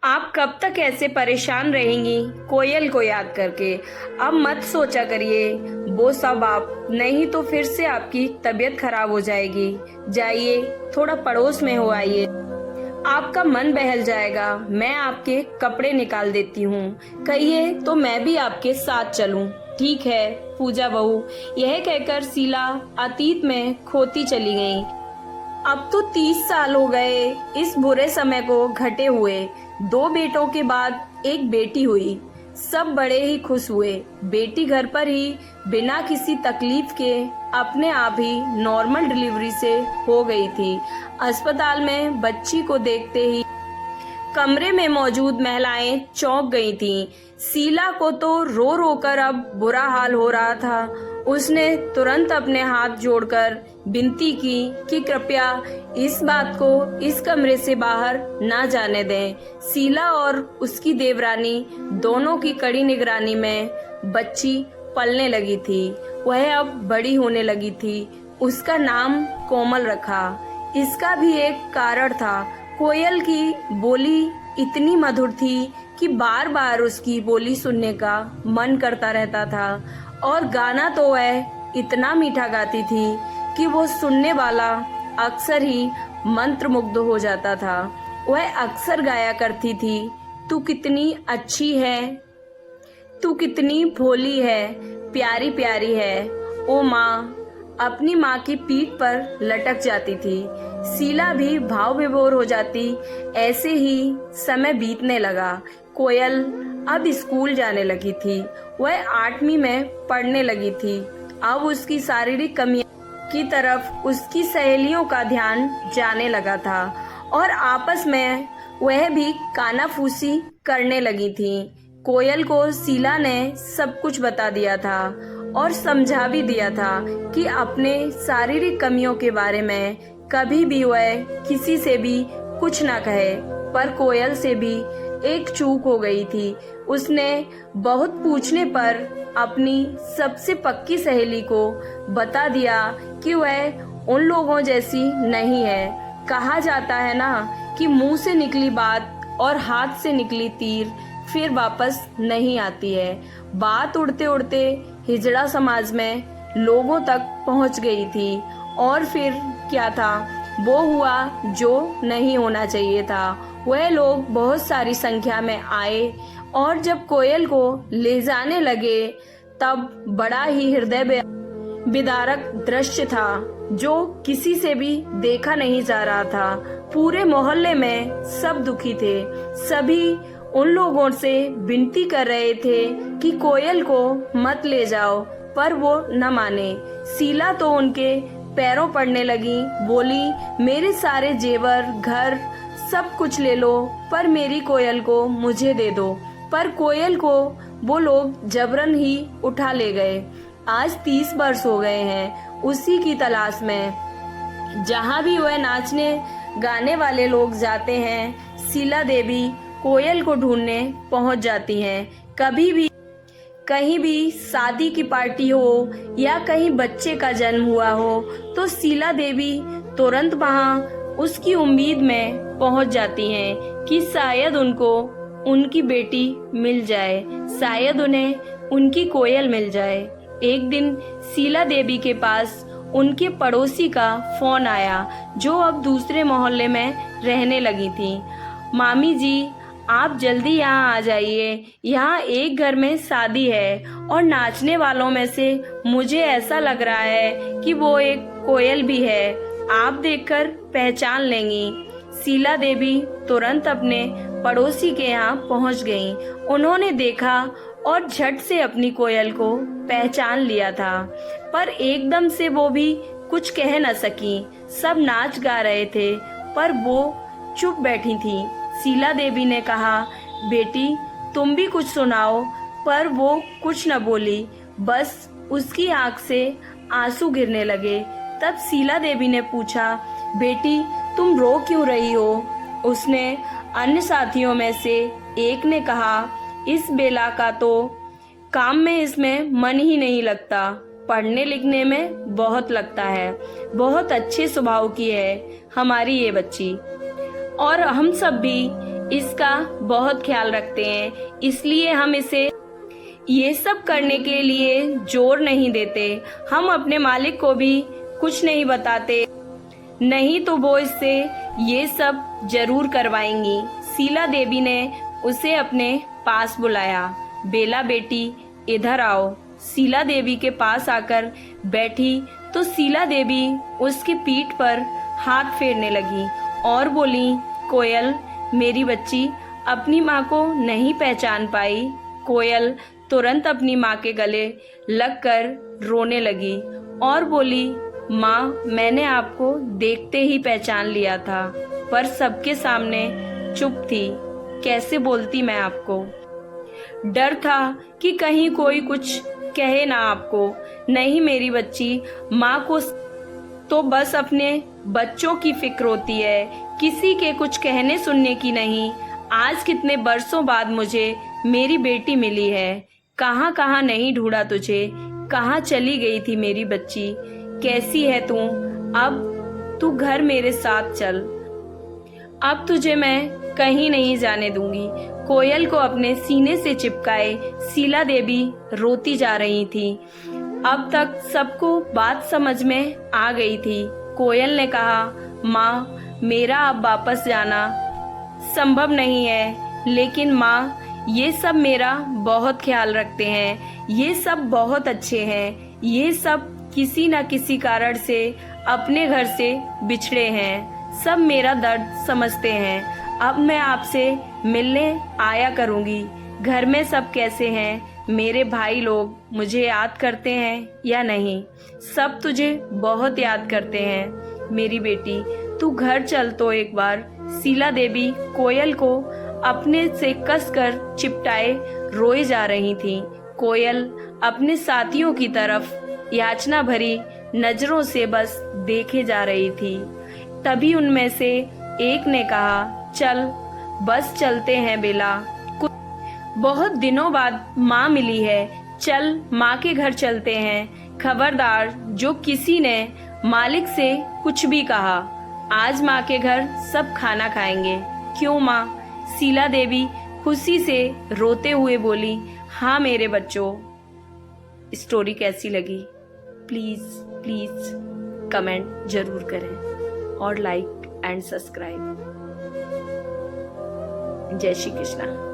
आप कब तक ऐसे परेशान रहेंगी कोयल को याद करके। अब मत सोचा करिए वो सब आप, नहीं तो फिर से आपकी तबीयत खराब हो जाएगी। जाइए थोड़ा पड़ोस में हो आइए, आपका मन बहल जाएगा। मैं आपके कपड़े निकाल देती हूँ, कहिए तो मैं भी आपके साथ चलूं। ठीक है पूजा बहू, यह कहकर शीला अतीत में खोती चली गई। अब तो 30 साल हो गए इस बुरे समय को घटे हुए। 2 बेटों के बाद एक बेटी हुई, सब बड़े ही खुश हुए। बेटी घर पर ही बिना किसी तकलीफ के अपने आप ही नॉर्मल डिलीवरी से हो गई थी। अस्पताल में बच्ची को देखते ही कमरे में मौजूद महिलाएं चौंक गई थीं। शीला को तो रो रो कर अब बुरा हाल हो रहा था। उसने तुरंत अपने हाथ जोड़कर विनती की कि कृपया इस बात को इस कमरे से बाहर ना जाने दें। शीला और उसकी देवरानी दोनों की कड़ी निगरानी में बच्ची पलने लगी थी। वह अब बड़ी होने लगी थी। उसका नाम कोमल रखा। इसका भी एक कारण था। कोयल की बोली इतनी मधुर थी कि बार बार उसकी बोली सुनने का मन करता रहता था, और गाना तो वह इतना मीठा गाती थी कि वो सुनने वाला अक्सर ही मंत्रमुग्ध हो जाता था। वह अक्सर गाया करती थी, तू कितनी अच्छी है, तू कितनी भोली है, प्यारी प्यारी है ओ माँ। अपनी माँ की पीठ पर लटक जाती थी। शीला भी भाव विभोर हो जाती। ऐसे ही समय बीतने लगा। कोयल अब स्कूल जाने लगी थी। वह 8वीं में पढ़ने लगी थी। अब उसकी शारीरिक कमियों की तरफ उसकी सहेलियों का ध्यान जाने लगा था, और आपस में वह भी कानाफूसी करने लगी थी। कोयल को शीला ने सब कुछ बता दिया था और समझा भी दिया था कि अपने शारीरिक कमियों के बारे में कभी भी वह किसी से भी कुछ ना कहे। पर कोयल से भी एक चूक हो गई थी। उसने बहुत पूछने पर अपनी सबसे पक्की सहेली को बता दिया कि वह उन लोगों जैसी नहीं है। कहा जाता है ना कि मुंह से निकली बात और हाथ से निकली तीर फिर वापस नहीं आती है। बात उड़ते उड़ते हिजड़ा समाज में लोगों तक पहुंच गई थी, और फिर क्या था, वो हुआ जो नहीं होना चाहिए था। वह लोग बहुत सारी संख्या में आए, और जब कोयल को ले जाने लगे तब बड़ा ही हृदय विदारक दृश्य था जो किसी से भी देखा नहीं जा रहा था। पूरे मोहल्ले में सब दुखी थे। सभी उन लोगों से विनती कर रहे थे कि कोयल को मत ले जाओ, पर वो न माने। शीला तो उनके पैरों पड़ने लगी, बोली मेरे सारे जेवर घर सब कुछ ले लो, पर मेरी कोयल को मुझे दे दो। पर कोयल को वो लोग जबरन ही उठा ले गए। आज 30 वर्ष हो गए हैं उसी की तलाश में। जहाँ भी वह नाचने गाने वाले लोग जाते हैं, शीला देवी कोयल को ढूंढने पहुंच जाती हैं। कभी भी कहीं भी शादी की पार्टी हो या कहीं बच्चे का जन्म हुआ हो तो शीला देवी तुरंत वहां उसकी उम्मीद में पहुंच जाती हैं कि शायद उनको उनकी बेटी मिल जाए, शायद उन्हें उनकी कोयल मिल जाए। एक दिन शीला देवी के पास उनके पड़ोसी का फोन आया जो अब दूसरे मोहल्ले में रहने लगी थी। मामी जी आप जल्दी यहाँ आ जाइए, यहाँ एक घर में शादी है, और नाचने वालों में से मुझे ऐसा लग रहा है कि वो एक कोयल भी है, आप देखकर पहचान लेंगी। शीला देवी तुरंत अपने पड़ोसी के यहाँ पहुँच गईं। उन्होंने देखा और झट से अपनी कोयल को पहचान लिया था, पर एकदम से वो भी कुछ कह न सकी। सब नाच गा रहे थे पर वो चुप बैठी थी। शीला देवी ने कहा बेटी तुम भी कुछ सुनाओ, पर वो कुछ न बोली, बस उसकी आंख से आंसू गिरने लगे। तब शीला देवी ने पूछा बेटी तुम रो क्यों रही हो। उसने अन्य साथियों में से एक ने कहा इस बेला का तो काम में इसमें मन ही नहीं लगता, पढ़ने लिखने में बहुत लगता है। बहुत अच्छे स्वभाव की है हमारी ये बच्ची, और हम सब भी इसका बहुत ख्याल रखते हैं, इसलिए हम इसे ये सब करने के लिए जोर नहीं देते। हम अपने मालिक को भी कुछ नहीं बताते, नहीं तो वो इससे ये सब जरूर करवाएंगी। शीला देवी ने उसे अपने पास बुलाया। बेला बेटी इधर आओ। शीला देवी के पास आकर बैठी तो शीला देवी उसकी पीठ पर हाथ फेरने लगी और बोली, कोयल मेरी बच्ची अपनी माँ को नहीं पहचान पाई। कोयल तुरंत अपनी माँ के गले लगकर रोने लगी और बोली, माँ मैंने आपको देखते ही पहचान लिया था, पर सबके सामने चुप थी, कैसे बोलती मैं आपको। डर था कि कहीं कोई कुछ कहे ना आपको। नहीं मेरी बच्ची, माँ को तो बस अपने बच्चों की फिक्र होती है, किसी के कुछ कहने सुनने की नहीं। आज कितने बरसों बाद मुझे मेरी बेटी मिली है। कहाँ कहाँ नहीं ढूंढा तुझे, कहाँ चली गई थी मेरी बच्ची। कैसी है तू? अब तू घर मेरे साथ चल, अब तुझे मैं कहीं नहीं जाने दूंगी। कोयल को अपने सीने से चिपकाए शीला देवी रोती जा रही थी। अब तक सबको बात समझ में आ गई थी। कोयल ने कहा, माँ मेरा अब वापस जाना संभव नहीं है, लेकिन माँ ये सब मेरा बहुत ख्याल रखते हैं, ये सब बहुत अच्छे हैं, ये सब किसी न किसी कारण से अपने घर से बिछड़े हैं, सब मेरा दर्द समझते हैं। अब मैं आपसे मिलने आया करूंगी। घर में सब कैसे हैं? मेरे भाई लोग मुझे याद करते हैं या नहीं? सब तुझे बहुत याद करते हैं मेरी बेटी, तू घर चल तो एक बार। शीला देवी कोयल को अपने से कसकर चिपटाए रोए जा रही थी। कोयल अपने साथियों की तरफ याचना भरी नजरों से बस देखे जा रही थी। तभी उनमें से एक ने कहा, चल बस चलते हैं बेला, बहुत दिनों बाद माँ मिली है, चल माँ के घर चलते हैं। खबरदार जो किसी ने मालिक से कुछ भी कहा, आज माँ के घर सब खाना खाएंगे। क्यों माँ? शीला देवी खुशी से रोते हुए बोली, हाँ मेरे बच्चों। स्टोरी कैसी लगी प्लीज प्लीज कमेंट जरूर करें और लाइक एंड सब्सक्राइब। जय श्री कृष्णा।